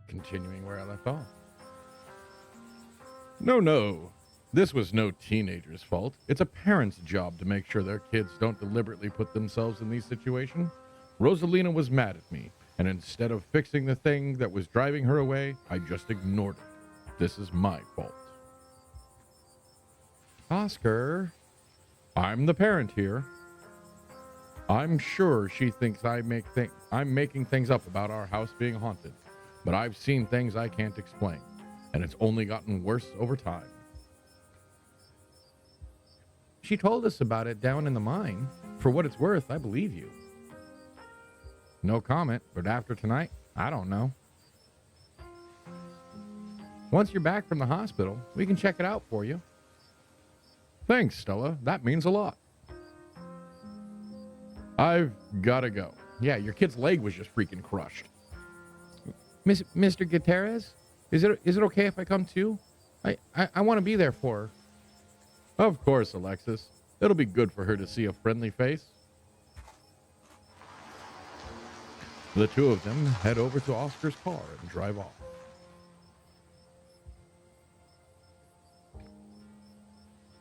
continuing where I left off. No. This was no teenager's fault. It's a parent's job to make sure their kids don't deliberately put themselves in these situations. Rosalina was mad at me, and instead of fixing the thing that was driving her away, I just ignored it. This is my fault. Oscar, I'm the parent here. I'm sure she thinks I'm making things up about our house being haunted, but I've seen things I can't explain, and it's only gotten worse over time. She told us about it down in the mine. For what it's worth, I believe you. No comment, but after tonight, I don't know. Once you're back from the hospital, we can check it out for you. Thanks, Stella. That means a lot. I've gotta go. Yeah, your kid's leg was just freaking crushed. Mr. Gutierrez, is it okay if I come too? I want to be there for her. Of course, Alexis. It'll be good for her to see a friendly face. The two of them head over to Oscar's car and drive off.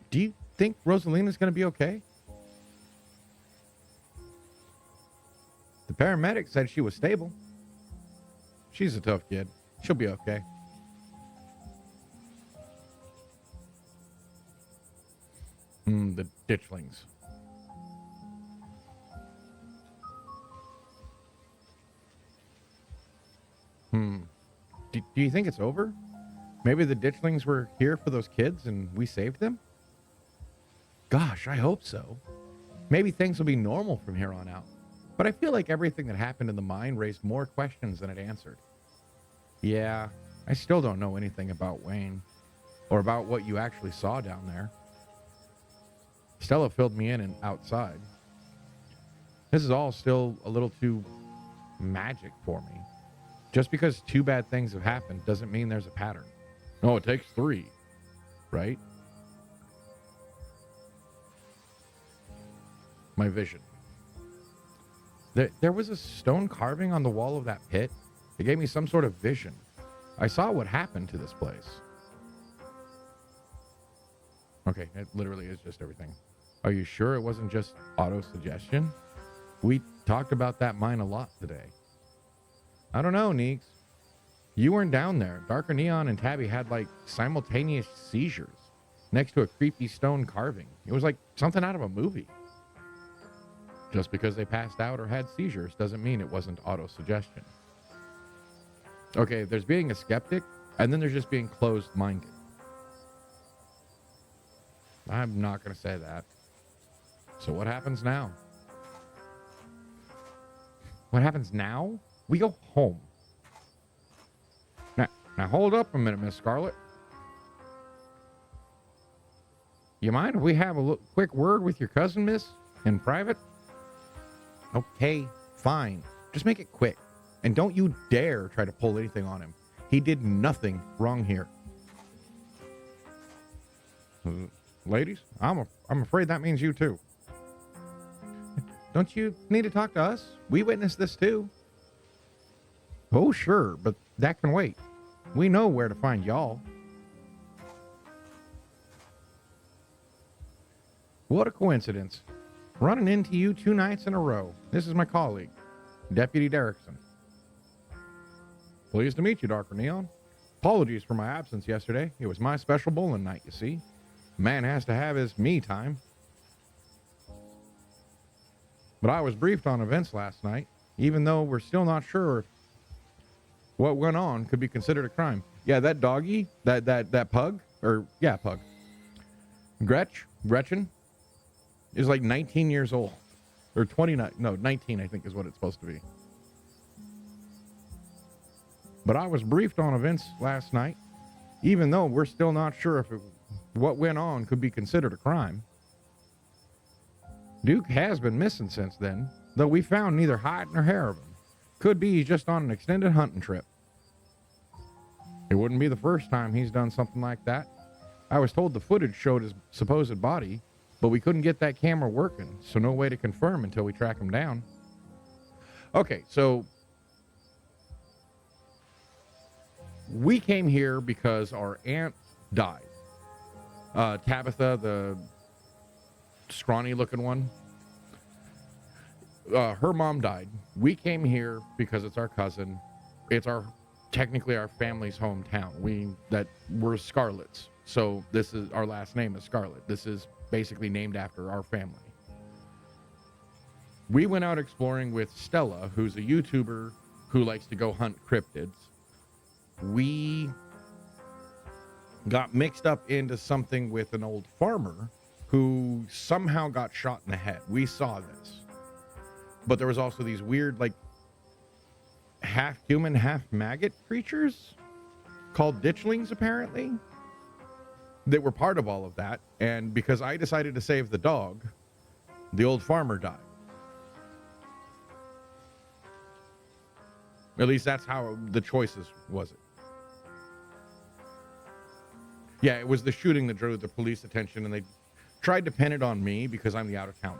Do you think Rosalina's going to be okay? The paramedic said she was stable. She's a tough kid. She'll be okay. The ditchlings. Do you think it's over? Maybe the ditchlings were here for those kids and we saved them? Gosh, I hope so. Maybe things will be normal from here on out. But I feel like everything that happened in the mine raised more questions than it answered. Yeah, I still don't know anything about Wayne or about what you actually saw down there. Stella filled me in and outside. This is all still a little too magic for me. Just because two bad things have happened doesn't mean there's a pattern. No, it takes three, right? My vision. There was a stone carving on the wall of that pit. It gave me some sort of vision. I saw what happened to this place. Okay, it literally is just everything. Are you sure it wasn't just auto-suggestion? We talked about that mine a lot today. I don't know, Neeks. You weren't down there. Darker Neon and Tabby had like simultaneous seizures next to a creepy stone carving. It was like something out of a movie. Just because they passed out or had seizures doesn't mean it wasn't auto-suggestion. Okay, there's being a skeptic, and then there's just being closed-minded. I'm not going to say that. So what happens now? What happens now? We go home. Now hold up a minute, Miss Scarlet. You mind if we have a quick word with your cousin, miss? In private? Okay, fine. Just make it quick. And don't you dare try to pull anything on him. He did nothing wrong here. Ladies, I'm afraid that means you too. Don't you need to talk to us? We witnessed this too. Oh, sure, but that can wait. We know where to find y'all. What a coincidence. Running into you 2 nights in a row. This is my colleague, Deputy Derrickson. Pleased to meet you, Darker Neon. Apologies for my absence yesterday. It was my special bowling night, you see. Man has to have his me time. But I was briefed on events last night, even though we're still not sure if what went on could be considered a crime. Yeah, that doggy, that pug, pug. Gretchen, is like 19 years old. Or 19, I think is what it's supposed to be. But I was briefed on events last night, even though we're still not sure if what went on could be considered a crime. Duke has been missing since then, though we found neither hide nor hair of him. Could be he's just on an extended hunting trip. It wouldn't be the first time he's done something like that. I was told the footage showed his supposed body, but we couldn't get that camera working, so no way to confirm until we track him down. Okay, so we came here because our aunt died. Tabitha, the scrawny looking one, her mom died. We came here because it's our cousin. It's technically our family's hometown. We're Scarlets. So this is our last name is Scarlet. This is basically named after our family. We went out exploring with Stella, who's a YouTuber who likes to go hunt cryptids. We got mixed up into something with an old farmer who somehow got shot in the head. We saw this. But there was also these weird, like, half human, half maggot creatures called ditchlings, apparently, that were part of all of that. And because I decided to save the dog, the old farmer died. At least that's how the choices was it. Yeah, it was the shooting that drew the police attention, and they tried to pin it on me because I'm the out-of-towner.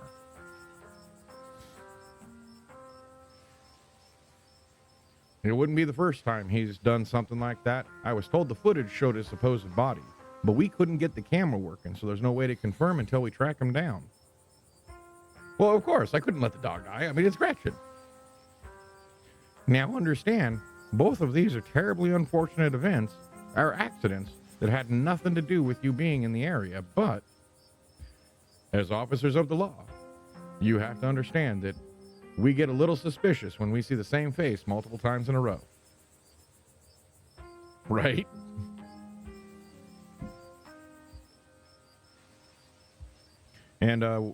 It wouldn't be the first time he's done something like that. I was told the footage showed his supposed body, but we couldn't get the camera working, so there's no way to confirm until we track him down. Well, of course, I couldn't let the dog die. I mean, it's Gretchen. Now, understand, both of these are terribly unfortunate events, or accidents, that had nothing to do with you being in the area, but as officers of the law, you have to understand that we get a little suspicious when we see the same face multiple times in a row. Right? And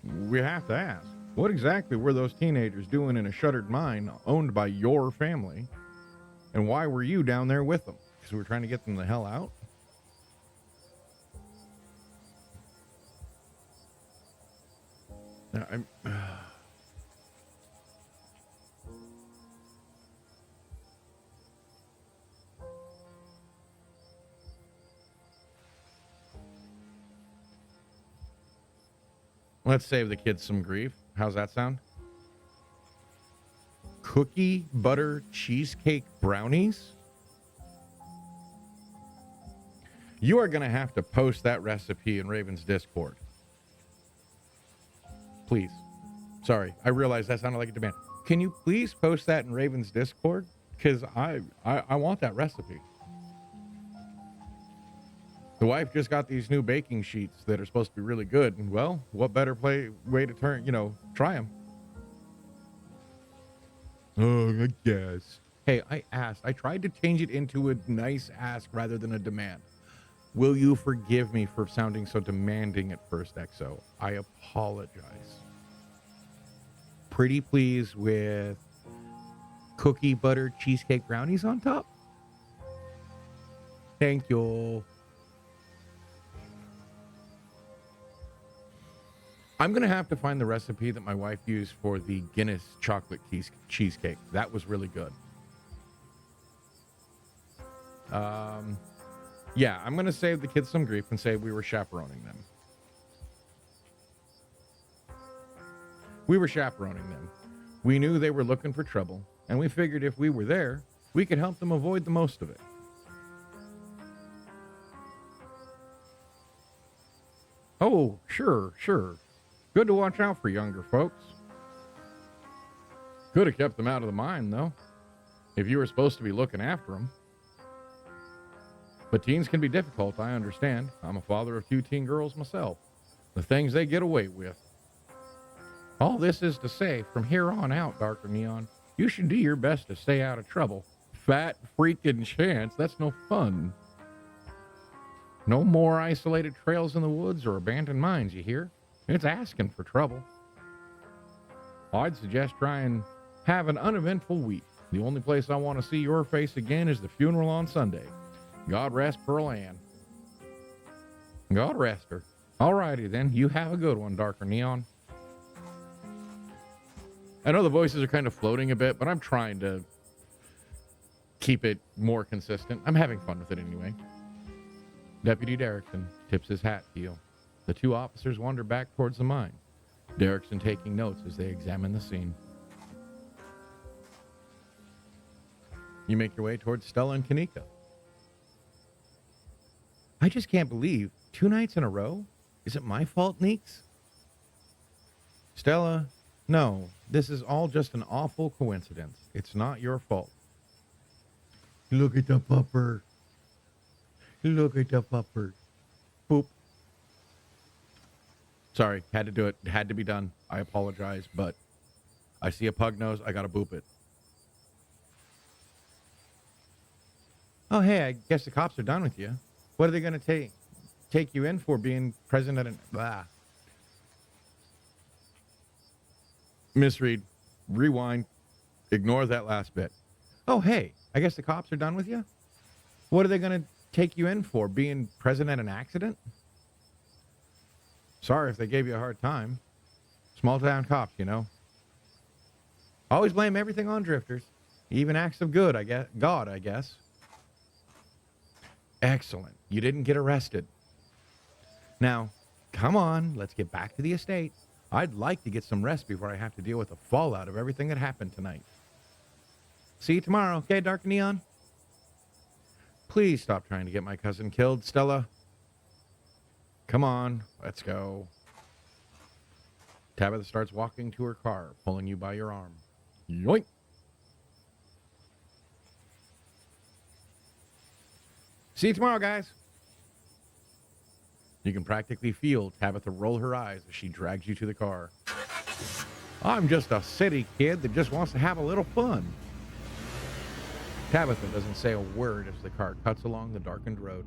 we have to ask, what exactly were those teenagers doing in a shuttered mine owned by your family? And why were you down there with them? Because we were trying to get them the hell out? Let's save the kids some grief. How's that sound? Cookie butter cheesecake brownies? You are going to have to post that recipe in Raven's Discord. Please. Sorry, I realize that sounded like a demand. Can you please post that in Raven's Discord? Because I want that recipe. The wife just got these new baking sheets that are supposed to be really good. And, well, what better way to try them? Oh, I guess. Hey, I asked. I tried to change it into a nice ask rather than a demand. Will you forgive me for sounding so demanding at first, XO? I apologize. Pretty please with cookie butter cheesecake brownies on top? Thank you. I'm going to have to find the recipe that my wife used for the Guinness chocolate cheesecake. That was really good. Yeah, I'm going to save the kids some grief and say we were chaperoning them. We were chaperoning them. We knew they were looking for trouble, and we figured if we were there, we could help them avoid the most of it. Oh, sure. Good to watch out for younger folks. Could have kept them out of the mine, though, if you were supposed to be looking after them. But teens can be difficult, I understand. I'm a father of 2 teen girls myself. The things they get away with. All this is to say, from here on out, Darker Neon, you should do your best to stay out of trouble. Fat freaking chance, that's no fun. No more isolated trails in the woods or abandoned mines, you hear? It's asking for trouble. I'd suggest try and have an uneventful week. The only place I want to see your face again is the funeral on Sunday. God rest Pearl Ann. God rest her. Alrighty then, you have a good one, Darker Neon. I know the voices are kind of floating a bit, but I'm trying to keep it more consistent. I'm having fun with it anyway. Deputy Derrickson tips his hat to you. The 2 officers wander back towards the mine, Derrickson taking notes as they examine the scene. You make your way towards Stella and Kanika. I just can't believe 2 nights in a row? Is it my fault, Neeks? Stella, no, this is all just an awful coincidence. It's not your fault. Look at the pupper. Look at the pupper. Boop. Sorry, had to do it. Had to be done. I apologize, but I see a pug nose. I gotta boop it. Oh, hey, I guess the cops are done with you. What are they gonna take you in for, being present at an blah? Misread. Rewind. Ignore that last bit. Oh, hey, I guess the cops are done with you? What are they gonna take you in for, being present at an accident? Sorry if they gave you a hard time. Small town cops, you know. Always blame everything on drifters. Even acts of good, I guess. God, I guess. Excellent. You didn't get arrested. Now, come on, let's get back to the estate. I'd like to get some rest before I have to deal with the fallout of everything that happened tonight. See you tomorrow, okay, Dark Neon? Please stop trying to get my cousin killed, Stella. Come on, let's go. Tabitha starts walking to her car, pulling you by your arm. Yoink! See you tomorrow, guys. You can practically feel Tabitha roll her eyes as she drags you to the car. I'm just a city kid that just wants to have a little fun. Tabitha doesn't say a word as the car cuts along the darkened road.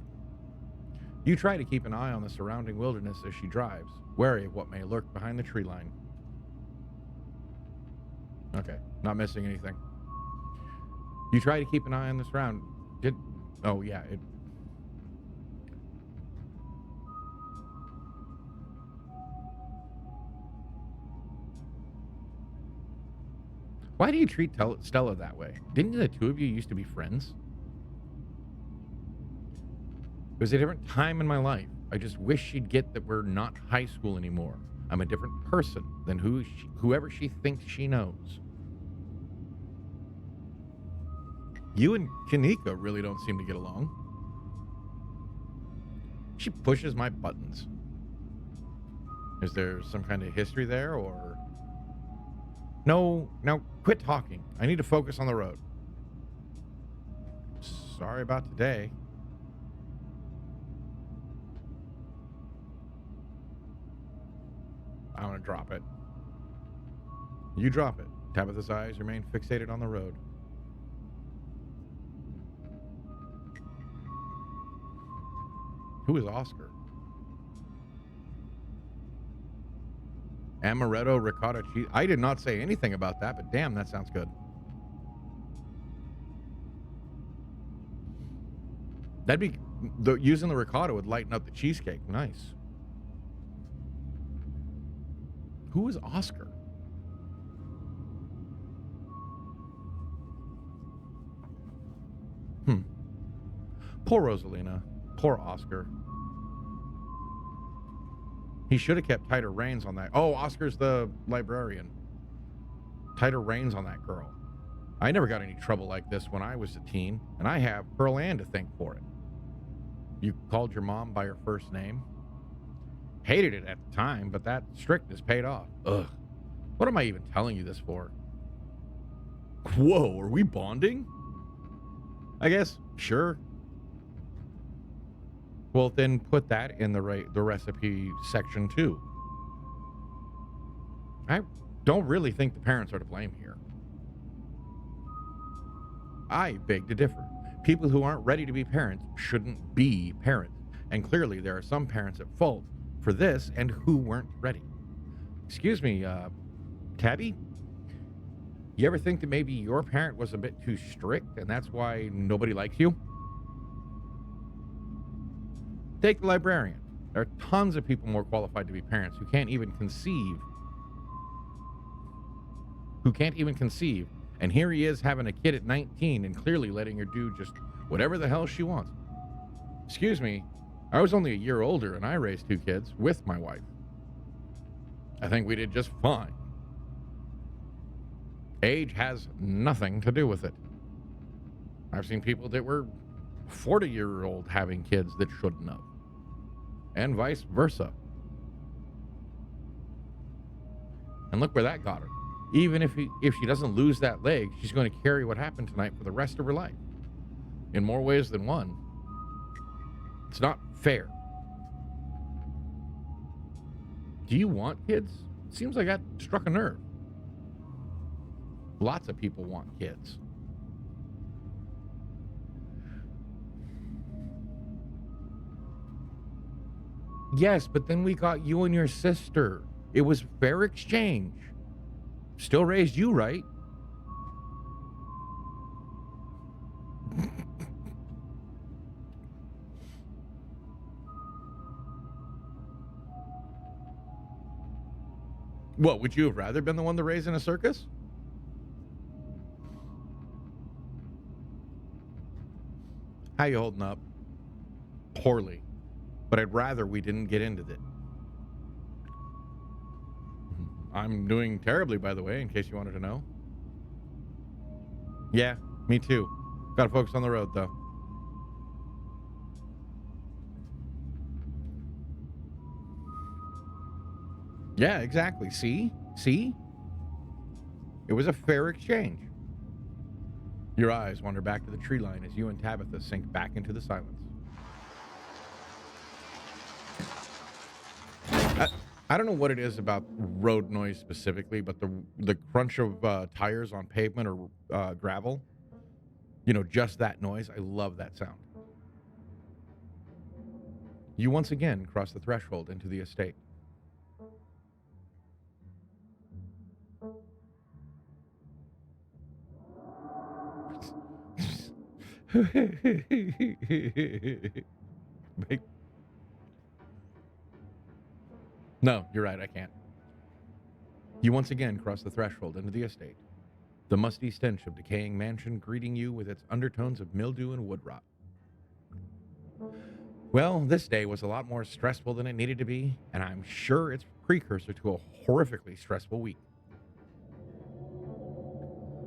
You try to keep an eye on the surrounding wilderness as she drives, wary of what may lurk behind the tree line. Okay, not missing anything. You try to keep an eye on the surround. Oh yeah, it. Why do you treat Stella that way? Didn't the two of you used to be friends? It was a different time in my life. I just wish she'd get that we're not high school anymore. I'm a different person than whoever she thinks she knows. You and Kanika really don't seem to get along. She pushes my buttons. Is there some kind of history there, or... No, now quit talking. I need to focus on the road. Sorry about today. I'm gonna drop it. You drop it. Tabitha's eyes remain fixated on the road. Who is Oscar? Amaretto ricotta cheese. I did not say anything about that, but damn, that sounds good. That'd be... using the ricotta would lighten up the cheesecake. Nice. Who is Oscar? Poor Rosalina. Poor Oscar. He should have kept tighter reins on that. Oh, Oscar's the librarian. Tighter reins on that girl. I never got any trouble like this when I was a teen, and I have Pearl Ann to thank for it. You called your mom by her first name? Hated it at the time, but that strictness paid off. Ugh. What am I even telling you this for? Whoa, are we bonding? I guess, sure. Well, then put that in the recipe section too. I don't really think the parents are to blame here. I beg to differ. People who aren't ready to be parents shouldn't be parents. And clearly there are some parents at fault for this and who weren't ready. Excuse me, Tabby? You ever think that maybe your parent was a bit too strict and that's why nobody likes you? Take the librarian. There are tons of people more qualified to be parents who can't even conceive. And here he is having a kid at 19 and clearly letting her do just whatever the hell she wants. Excuse me, I was only a year older and I raised 2 kids with my wife. I think we did just fine. Age has nothing to do with it. I've seen people that were 40-year-old having kids that shouldn't have. and vice versa. And look where that got her. Even if she doesn't lose that leg, she's going to carry what happened tonight for the rest of her life. In more ways than one. It's not fair. Do you want kids? Seems like that struck a nerve. Lots of people want kids. Yes, but then we got you and your sister. It was fair exchange. Still raised you, right? What, would you have rather been the one to raise in a circus? How you holding up? Poorly. But I'd rather we didn't get into it. I'm doing terribly, by the way, in case you wanted to know. Yeah, me too. Gotta focus on the road, though. Yeah, exactly. See? See? It was a fair exchange. Your eyes wander back to the tree line as you and Tabitha sink back into the silence. I don't know what it is about road noise specifically, but the crunch of tires on pavement or gravel, you know, just that noise. I love that sound. You once again cross the threshold into the estate. No, you're right, I can't. You once again cross the threshold into the estate, the musty stench of decaying mansion greeting you with its undertones of mildew and wood rot. Well, this day was a lot more stressful than it needed to be, and I'm sure it's a precursor to a horrifically stressful week.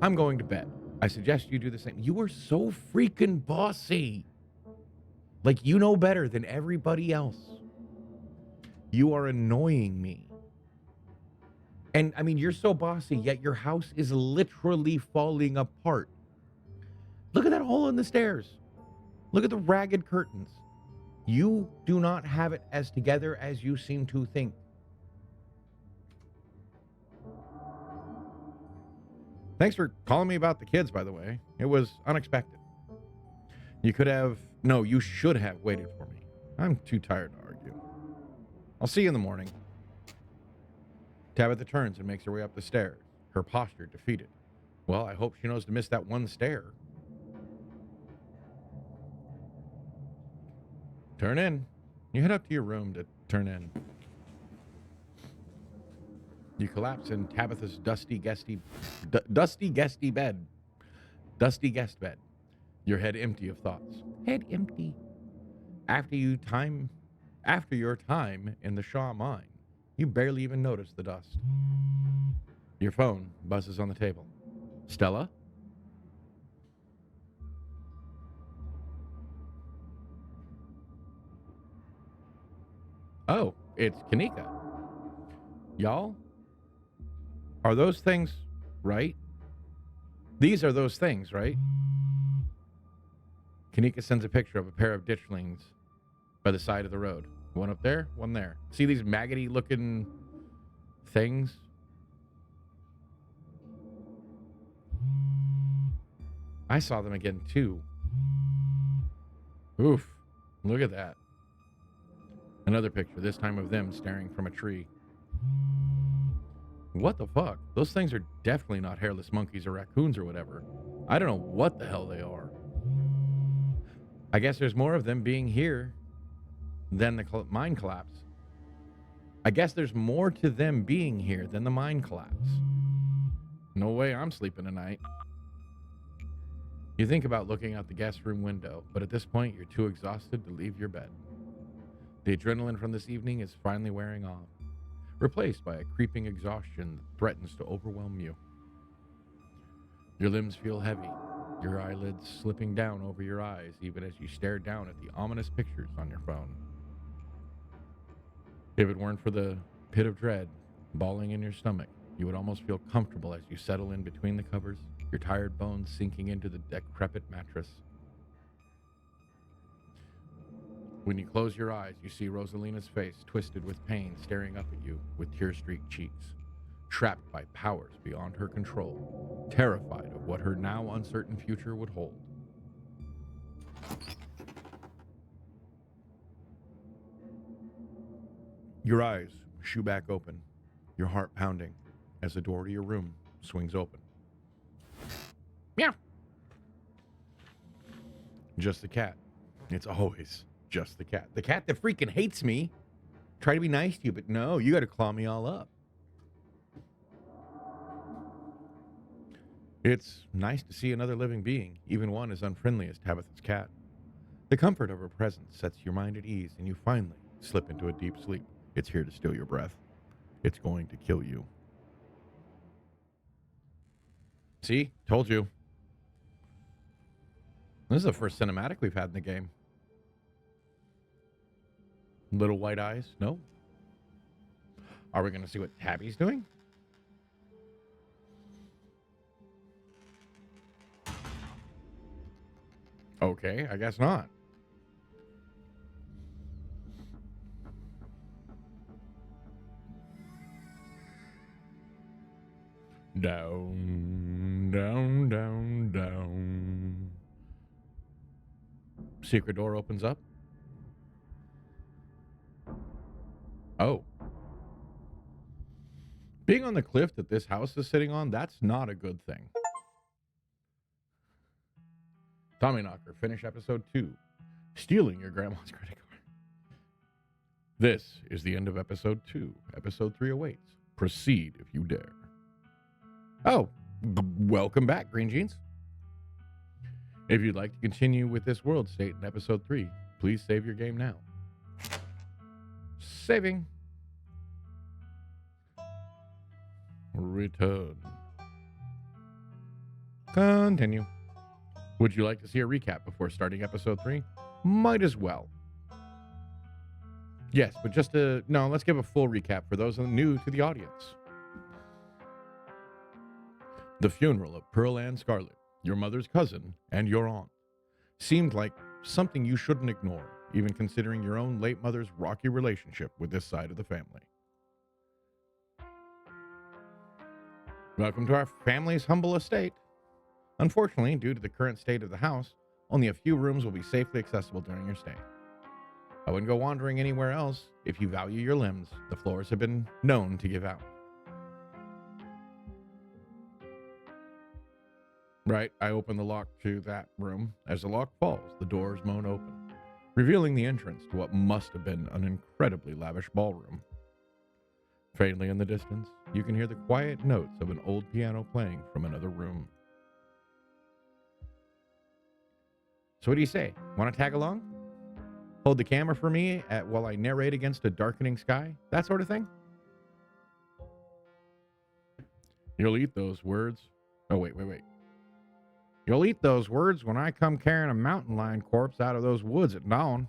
I'm going to bed. I suggest you do the same. You are so freaking bossy. Like, you know better than everybody else. You are annoying me. And, I mean, you're so bossy, yet your house is literally falling apart. Look at that hole in the stairs. Look at the ragged curtains. You do not have it as together as you seem to think. Thanks for calling me about the kids, by the way. It was unexpected. You should have waited for me. I'm too tired to argue. I'll see you in the morning. Tabitha turns and makes her way up the stairs, her posture defeated. Well, I hope she knows to miss that one stare. Turn in. You head up to your room to turn in. You collapse in Tabitha's dusty guest bed. Your head empty of thoughts. Head empty. After your time in the Shaw mine, you barely even notice the dust. Your phone buzzes on the table. Stella? Oh, it's Kanika. Y'all? Are those things right? These are those things, right? Kanika sends a picture of a pair of ditchlings by the side of the road. One up there, one there. See these maggoty looking things? I saw them again too. Oof. Look at that. Another picture, this time of them staring from a tree. What the fuck? Those things are definitely not hairless monkeys or raccoons or whatever. I don't know what the hell they are. I guess there's more of them being here than the mine collapse. I guess there's more to them being here than the mine collapse. No way I'm sleeping tonight. You think about looking out the guest room window, but at this point you're too exhausted to leave your bed. The adrenaline from this evening is finally wearing off, replaced by a creeping exhaustion that threatens to overwhelm you. Your limbs feel heavy, your eyelids slipping down over your eyes even as you stare down at the ominous pictures on your phone. If it weren't for the pit of dread balling in your stomach, you would almost feel comfortable as you settle in between the covers, your tired bones sinking into the decrepit mattress. When you close your eyes, you see Rosalina's face twisted with pain, staring up at you with tear-streaked cheeks, trapped by powers beyond her control, terrified of what her now uncertain future would hold. Your eyes shoo back open, your heart pounding, as the door to your room swings open. Meow! Just the cat. It's always just the cat. The cat that freaking hates me. Try to be nice to you, but no, you got to claw me all up. It's nice to see another living being, even one as unfriendly as Tabitha's cat. The comfort of her presence sets your mind at ease, and you finally slip into a deep sleep. It's here to steal your breath. It's going to kill you. See? Told you. This is the first cinematic we've had in the game. Little white eyes? No. Are we going to see what Tabby's doing? Okay, I guess not. Down, down, down, down. Secret door opens up. Oh. Being on the cliff that this house is sitting on, that's not a good thing. Tommyknocker, finish episode 2. Stealing your grandma's credit card. This is the end of episode 2. Episode 3 awaits. Proceed if you dare. Oh, welcome back, Green Jeans. If you'd like to continue with this world state in episode 3, please save your game now. Saving. Return. Continue. Would you like to see a recap before starting episode 3? Might as well. Yes, but let's give a full recap for those new to the audience. The funeral of Pearl Ann Scarlet, your mother's cousin and your aunt, seemed like something you shouldn't ignore, even considering your own late mother's rocky relationship with this side of the family. Welcome to our family's humble estate. Unfortunately, due to the current state of the house, only a few rooms will be safely accessible during your stay. I wouldn't go wandering anywhere else if you value your limbs. The floors have been known to give out. Right, I open the lock to that room. As the lock falls, the doors moan open, revealing the entrance to what must have been an incredibly lavish ballroom. Faintly in the distance, you can hear the quiet notes of an old piano playing from another room. So what do you say? Want to tag along? Hold the camera for me while I narrate against a darkening sky? That sort of thing? You'll eat those words. Oh, wait. You'll eat those words when I come carrying a mountain lion corpse out of those woods at dawn.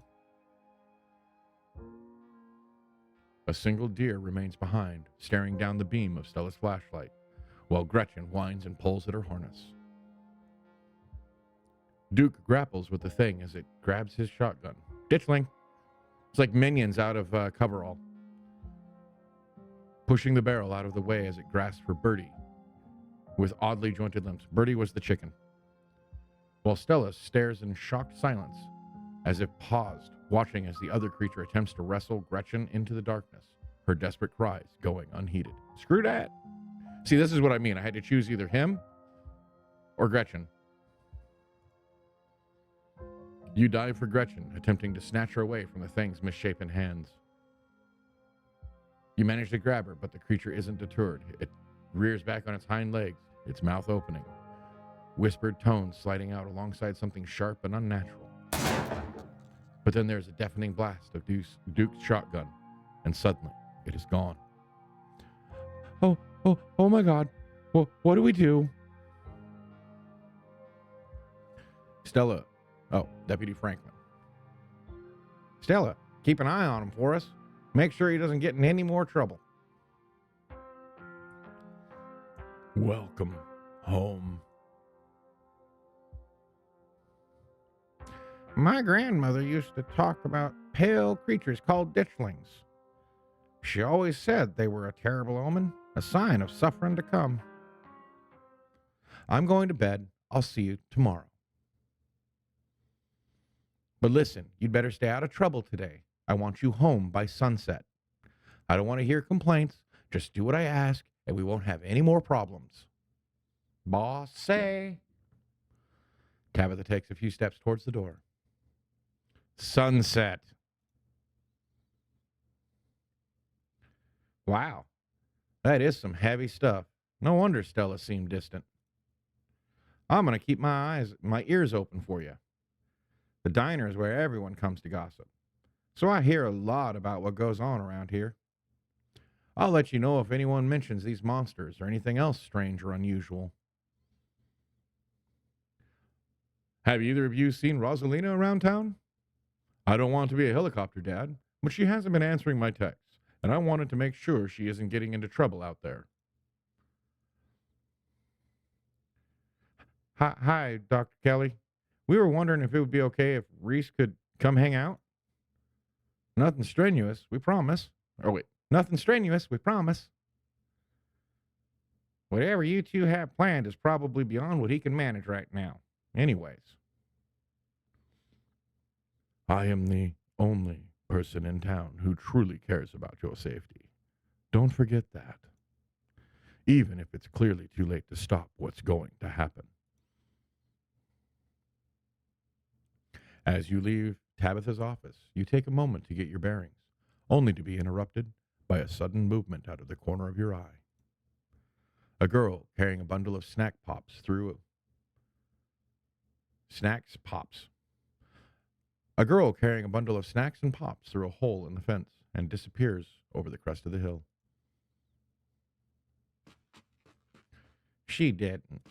A single deer remains behind, staring down the beam of Stella's flashlight, while Gretchen whines and pulls at her harness. Duke grapples with the thing as it grabs his shotgun. Ditchling. It's like minions out of coverall. Pushing the barrel out of the way as it grasps for Birdie with oddly jointed limbs. Birdie was the chicken. While Stella stares in shocked silence, as if paused, watching as the other creature attempts to wrestle Gretchen into the darkness, her desperate cries going unheeded. Screw that. See, this is what I mean. I had to choose either him or Gretchen. You dive for Gretchen, attempting to snatch her away from the thing's misshapen hands. You manage to grab her, but the creature isn't deterred. It rears back on its hind legs, its mouth opening, whispered tones sliding out alongside something sharp and unnatural. But then there's a deafening blast of Duke's shotgun, and suddenly it is gone. Oh my God. What do we do? Stella. Oh, Deputy Franklin. Stella, keep an eye on him for us. Make sure he doesn't get in any more trouble. Welcome home. My grandmother used to talk about pale creatures called ditchlings. She always said they were a terrible omen, a sign of suffering to come. I'm going to bed. I'll see you tomorrow. But listen, you'd better stay out of trouble today. I want you home by sunset. I don't want to hear complaints. Just do what I ask, and we won't have any more problems. Boss say. Tabitha takes a few steps towards the door. Sunset. Wow, that is some heavy stuff. No wonder Stella seemed distant. I'm going to keep my ears open for you. The diner is where everyone comes to gossip, so I hear a lot about what goes on around here. I'll let you know if anyone mentions these monsters or anything else strange or unusual. Have either of you seen Rosalina around town? I don't want to be a helicopter dad, but she hasn't been answering my texts, and I wanted to make sure she isn't getting into trouble out there. Hi, Dr. Kelly. We were wondering if it would be okay if Reese could come hang out. Nothing strenuous, we promise. Nothing strenuous, we promise. Whatever you two have planned is probably beyond what he can manage right now. Anyways. I am the only person in town who truly cares about your safety. Don't forget that. Even if it's clearly too late to stop what's going to happen. As you leave Tabitha's office, you take a moment to get your bearings, only to be interrupted by a sudden movement out of the corner of your eye. A girl carrying a bundle of snacks pops through a girl carrying a bundle of snacks and pops through a hole in the fence and disappears over the crest of the hill. She didn't.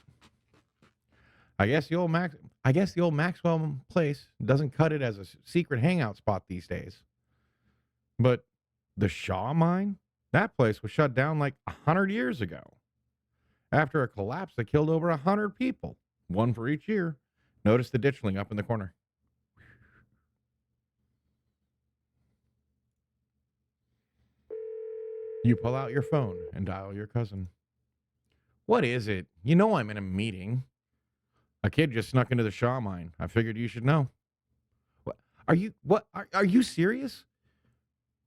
I guess the old Maxwell place doesn't cut it as a secret hangout spot these days. But the Shaw mine? That place was shut down like 100 years ago. After a collapse that killed over 100 people, one for each year. Notice the ditchling up in the corner. You pull out your phone and dial your cousin. What is it? You know I'm in a meeting. A kid just snuck into the Shaw mine. I figured you should know. What? Are you serious?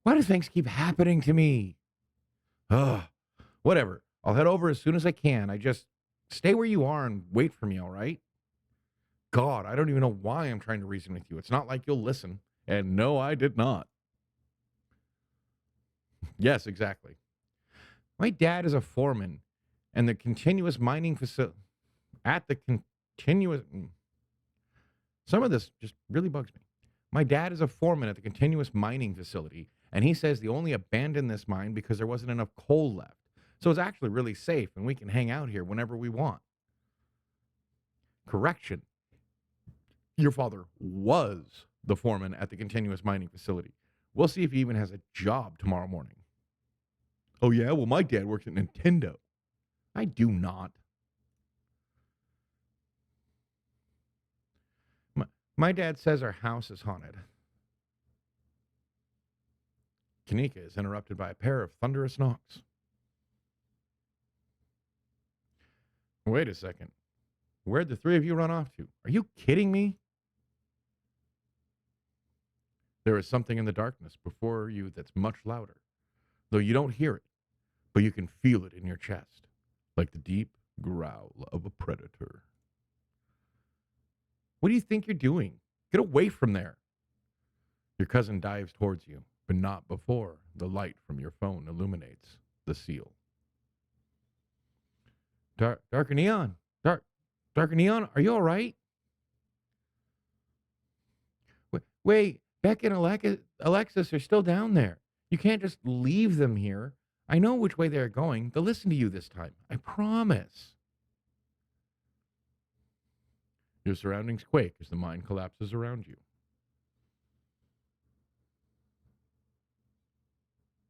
Why do things keep happening to me? Ugh. Whatever. I'll head over as soon as I can. I just stay where you are and wait for me, all right? God, I don't even know why I'm trying to reason with you. It's not like you'll listen. And no, I did not. Yes, exactly. My dad is a foreman and the continuous mining facility some of this just really bugs me. My dad is a foreman at the continuous mining facility, and he says they only abandoned this mine because there wasn't enough coal left. So it's actually really safe, and we can hang out here whenever we want. Correction. Your father was the foreman at the continuous mining facility. We'll see if he even has a job tomorrow morning. Oh, yeah? Well, my dad works at Nintendo. I do not. My dad says our house is haunted. Kanika is interrupted by a pair of thunderous knocks. Wait a second. Where'd the three of you run off to? Are you kidding me? There is something in the darkness before you that's much louder, though you don't hear it, but you can feel it in your chest, like the deep growl of a predator. What do you think you're doing? Get away from there. Your cousin dives towards you, but not before the light from your phone illuminates the seal. Darker Neon, are you all right? Wait, Beck and Alexis are still down there. You can't just leave them here. I know which way they're going. They'll listen to you this time. I promise. Your surroundings quake as the mine collapses around you.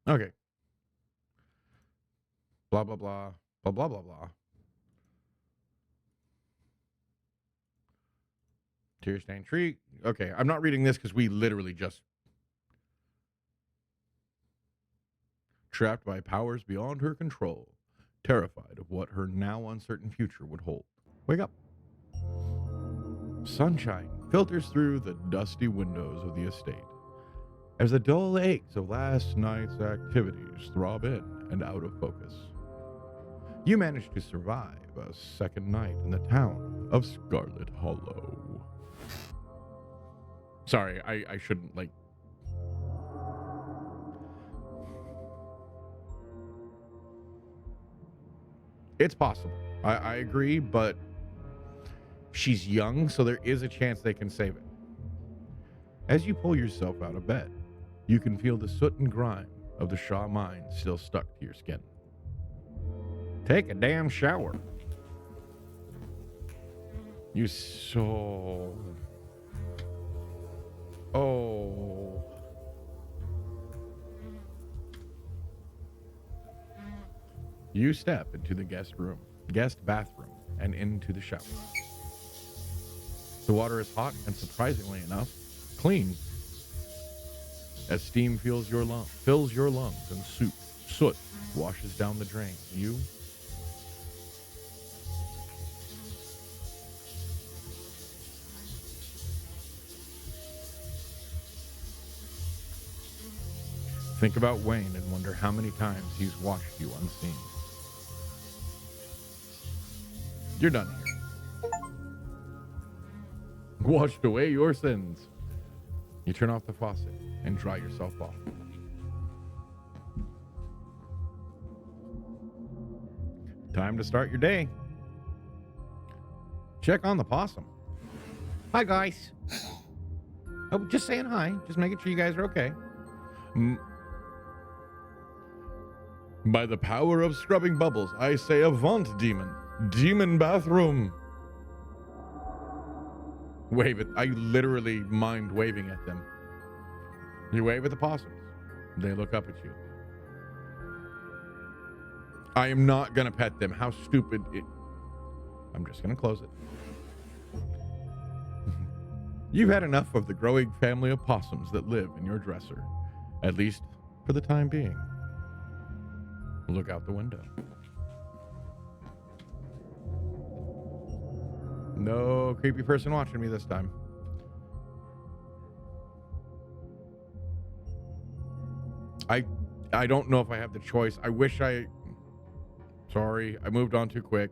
Okay. Blah, blah, blah. Blah, blah, blah, blah. Tear stained tree. Okay, I'm not reading this because we literally just trapped by powers beyond her control, terrified of what her now uncertain future would hold. Wake up. Sunshine filters through the dusty windows of the estate as the dull aches of last night's activities throb in and out of focus. You manage to survive a second night in the town of Scarlet Hollow. Sorry, I shouldn't, like... It's possible. I agree, but she's young, so there is a chance they can save it. As you pull yourself out of bed, you can feel the soot and grime of the Shaw mine still stuck to your skin. Take a damn shower. You so... Oh... You step into the guest bathroom, and into the shower. The water is hot and, surprisingly enough, clean. As steam fills your lungs and soot washes down the drain, you think about Wayne and wonder how many times he's watched you unseen. You're done here. Washed away your sins. You turn off the faucet and dry yourself off. Time to start your day. Check on the possum. Hi, guys. Oh, just saying hi. Just making sure you guys are okay. By the power of scrubbing bubbles, I say avant, demon. Demon bathroom. Wave it. I literally mind waving at them. You wave at the possums. They look up at you. I am not going to pet them. How stupid it... I'm just going to close it. You've had enough of the growing family of possums that live in your dresser. At least for the time being. Look out the window. No creepy person watching me this time. I don't know if I have the choice. I wish I... Sorry, I moved on too quick.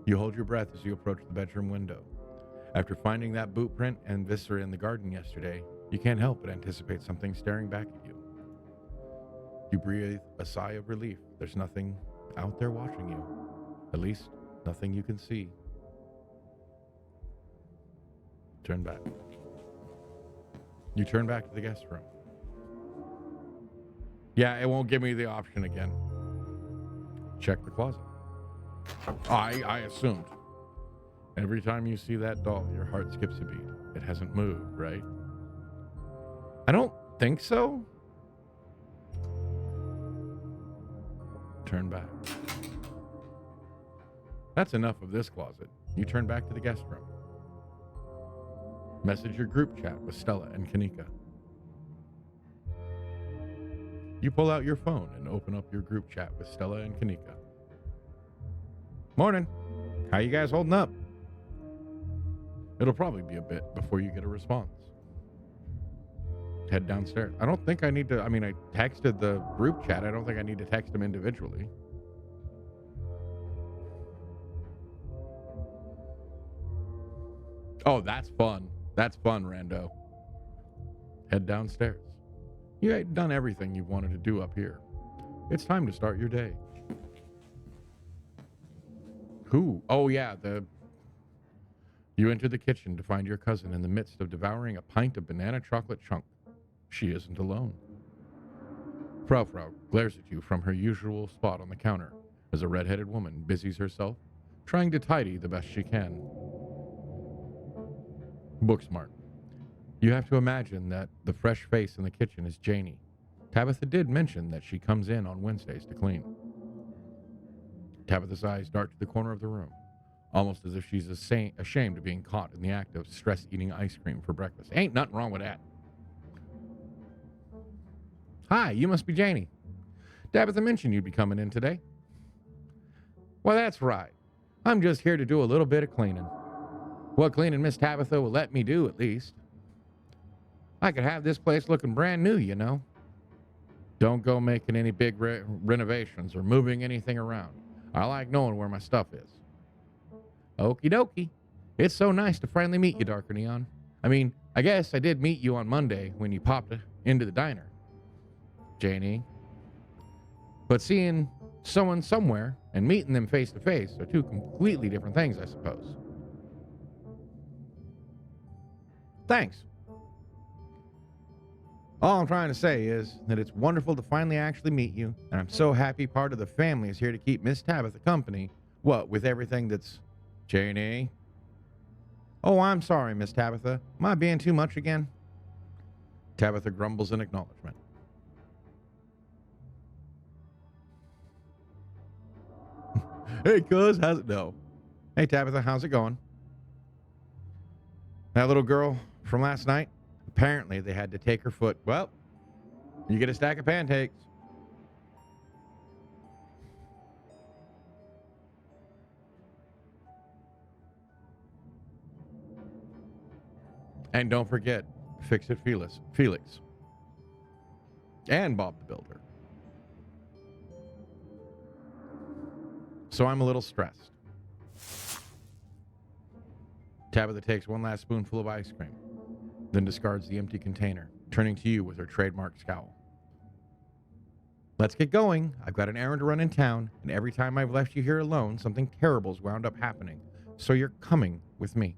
You hold your breath as you approach the bedroom window. After finding that boot print and viscera in the garden yesterday, you can't help but anticipate something staring back at you. You breathe a sigh of relief. There's nothing out there watching you. At least, nothing you can see. Turn back. You turn back to the guest room. Yeah, it won't give me the option again. Check the closet. I assumed. Every time you see that doll, your heart skips a beat. It hasn't moved, right? I don't think so. Turn back. That's enough of this closet. You turn back to the guest room. Message your group chat with Stella and Kanika. You pull out your phone and open up your group chat with Stella and Kanika. Morning. How you guys holding up? It'll probably be a bit before you get a response. Head downstairs. I don't think I need to... I mean, I texted the group chat. I don't think I need to text them individually. Oh, that's fun. That's fun, Rando. Head downstairs. You ain't done everything you've wanted to do up here. It's time to start your day. Who? Oh, yeah, You enter the kitchen to find your cousin in the midst of devouring a pint of banana chocolate chunk. She isn't alone. Frau glares at you from her usual spot on the counter as a red-headed woman busies herself, trying to tidy the best she can. Booksmart. You have to imagine that the fresh face in the kitchen is Janie. Tabitha did mention that she comes in on Wednesdays to clean. Tabitha's eyes dart to the corner of the room, almost as if she's ashamed of being caught in the act of stress eating ice cream for breakfast. Ain't nothing wrong with that. Hi, you must be Janie. Tabitha mentioned you'd be coming in today. Well, that's right. I'm just here to do a little bit of cleaning. What cleaning Miss Tabitha will let me do, at least. I could have this place looking brand new, you know. Don't go making any big renovations or moving anything around. I like knowing where my stuff is. Okie dokie. It's so nice to finally meet you, Darker Neon. I mean, I guess I did meet you on Monday when you popped into the diner, Janie. But seeing someone somewhere and meeting them face to face are two completely different things, I suppose. Thanks. All I'm trying to say is that it's wonderful to finally actually meet you, and I'm so happy part of the family is here to keep Miss Tabitha company. What, with everything that's... Janie? Oh, I'm sorry, Miss Tabitha. Am I being too much again? Tabitha grumbles in acknowledgement. Hey, cuz, how's it go? Hey, Tabitha, how's it going? That little girl from last night? Apparently, they had to take her foot. Well, you get a stack of pancakes. And don't forget, Fix It Felix. And Bob the Builder. So I'm a little stressed. Tabitha takes one last spoonful of ice cream, then discards the empty container, turning to you with her trademark scowl. Let's get going. I've got an errand to run in town, and every time I've left you here alone, something terrible's wound up happening. So you're coming with me.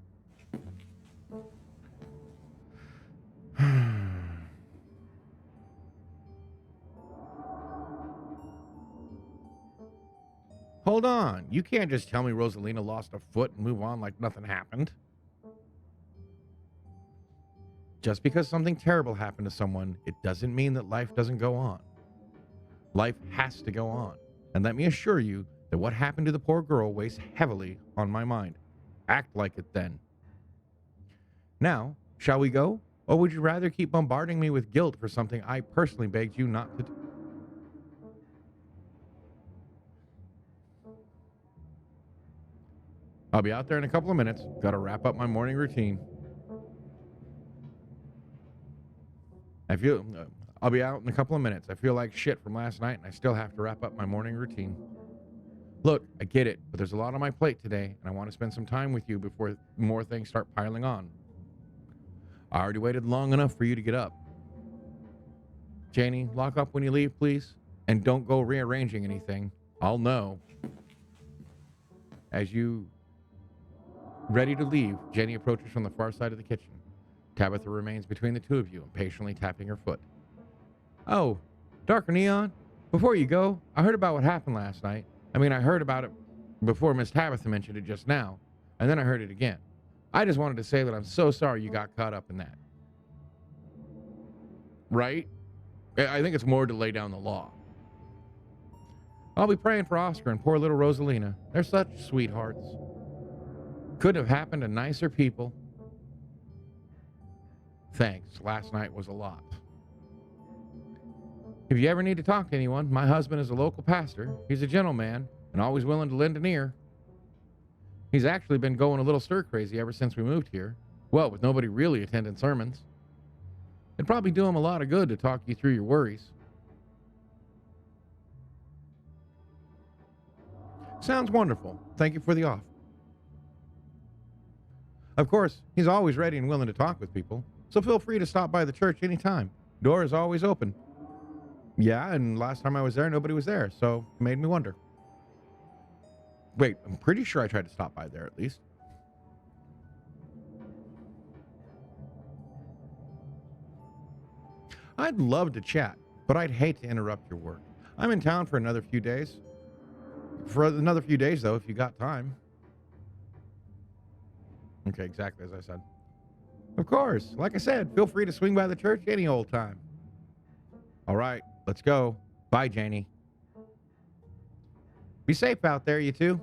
Hold on. You can't just tell me Rosalina lost a foot and move on like nothing happened. Just because something terrible happened to someone, it doesn't mean that life doesn't go on. Life has to go on. And let me assure you that what happened to the poor girl weighs heavily on my mind. Act like it then. Now, shall we go? Or would you rather keep bombarding me with guilt for something I personally begged you not to do? I'll be out there in a couple of minutes. Gotta wrap up my morning routine. I'll be out in a couple of minutes. I feel like shit from last night, and I still have to wrap up my morning routine. Look, I get it, but there's a lot on my plate today, and I want to spend some time with you before more things start piling on. I already waited long enough for you to get up. Janie, lock up when you leave, please, and don't go rearranging anything. I'll know. As you ready to leave, Jenny approaches from the far side of the kitchen. Tabitha remains between the two of you, impatiently tapping her foot. Oh, Darker Neon, before you go, I heard about what happened last night. I heard about it before Miss Tabitha mentioned it just now, and then I heard it again. I just wanted to say that I'm so sorry you got caught up in that. Right? I think it's more to lay down the law. I'll be praying for Oscar and poor little Rosalina. They're such sweethearts. Couldn't have happened to nicer people. Thanks. Last night was a lot. If you ever need to talk to anyone, my husband is a local pastor. He's a gentleman and always willing to lend an ear. He's actually been going a little stir-crazy ever since we moved here. Well, with nobody really attending sermons. It'd probably do him a lot of good to talk you through your worries. Sounds wonderful. Thank you for the offer. Of course, he's always ready and willing to talk with people, so feel free to stop by the church anytime. Door is always open. Yeah, and last time I was there, nobody was there, so it made me wonder. Wait, I'm pretty sure I tried to stop by there at least. I'd love to chat, but I'd hate to interrupt your work. I'm in town for another few days. For another few days, though, if you got time. Okay, exactly as I said. Of course. Like I said, feel free to swing by the church any old time. All right, let's go. Bye, Janie. Be safe out there, you two.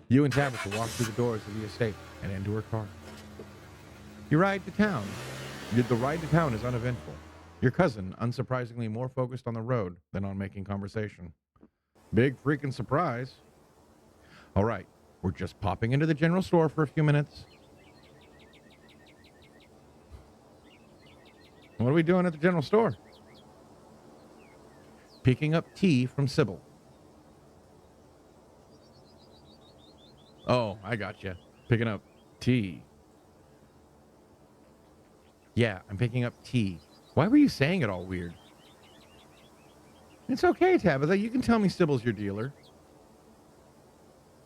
You and Tabitha walk through the doors of the estate and into her car. You ride to town. The ride to town is uneventful. Your cousin, unsurprisingly, more focused on the road than on making conversation. Big freaking surprise. All right, we're just popping into the general store for a few minutes. What are we doing at the general store? Picking up tea from Sybil. Oh, I got you. Picking up tea. Yeah, I'm picking up tea. Why were you saying it all weird? It's okay, Tabitha. You can tell me Sybil's your dealer.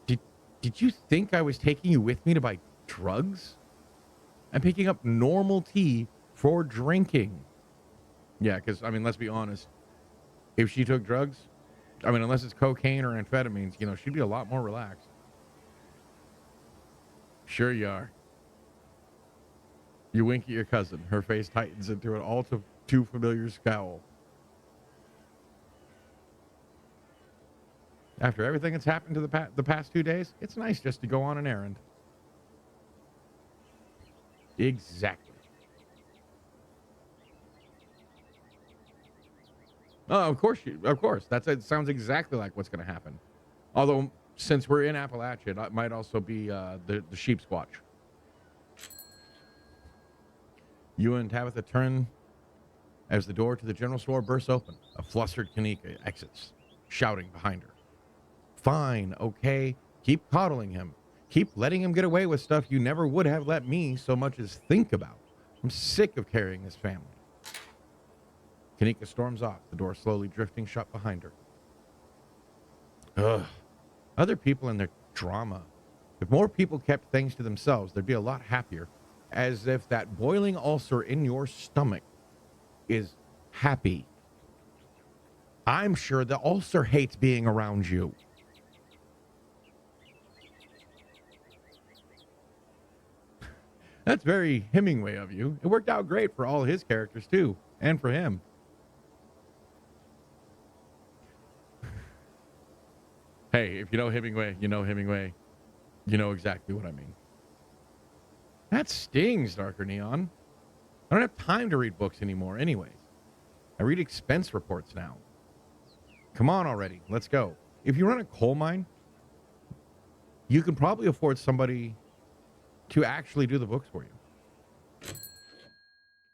Did you think I was taking you with me to buy drugs? I'm picking up normal tea for drinking. Yeah, because, I mean, let's be honest. If she took drugs, I mean, unless it's cocaine or amphetamines, you know, she'd be a lot more relaxed. Sure you are. You wink at your cousin. Her face tightens into an all too familiar scowl. After everything that's happened to the past 2 days, it's nice just to go on an errand. Exactly. Oh, of course. It sounds exactly like what's going to happen. Although, since we're in Appalachia, it might also be the sheep squatch. You and Tabitha turn as the door to the general store bursts open. A flustered Kanika exits, shouting behind her. Fine, okay. Keep coddling him. Keep letting him get away with stuff you never would have let me so much as think about. I'm sick of carrying this family. Kanika storms off, the door slowly drifting shut behind her. Ugh. Other people and their drama. If more people kept things to themselves, they'd be a lot happier. As if that boiling ulcer in your stomach is happy. I'm sure the ulcer hates being around you. That's very Hemingway of you. It worked out great for all his characters, too. And for him. Hey, if you know Hemingway, you know Hemingway. You know exactly what I mean. That stings, Darker Neon. I don't have time to read books anymore anyways. I read expense reports now. Come on already. Let's go. If you run a coal mine, you can probably afford somebody to actually do the books for you.